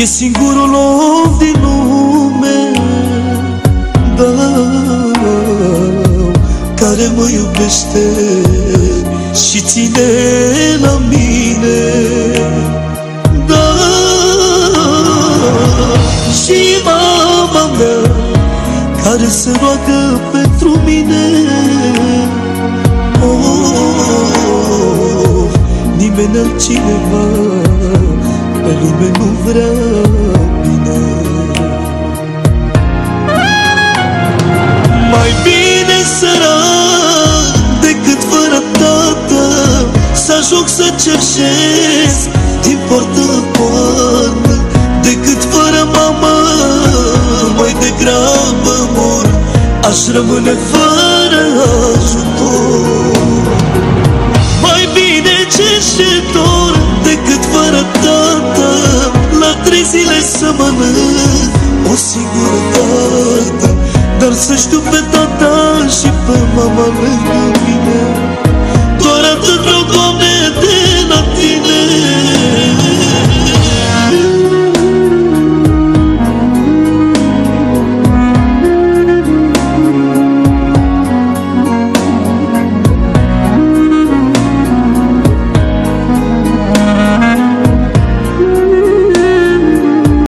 E singurul om din lume, da, care mă iubește și ține la mine, da. Și mama mea, care se roagă pentru mine. Oh, nimeni altcineva pe lume nu vrea bine. Mai bine sărac decât fără tată, să ajung să cerșesc din poartă în poartă, decât fără mamă, mai degrabă mor, aș rămâne fără ajutor. Mai bine cerșetor decât fără tată, la 3 zile să mănânc o singură dată, dar să știu pe tata și pe mama lângă mine.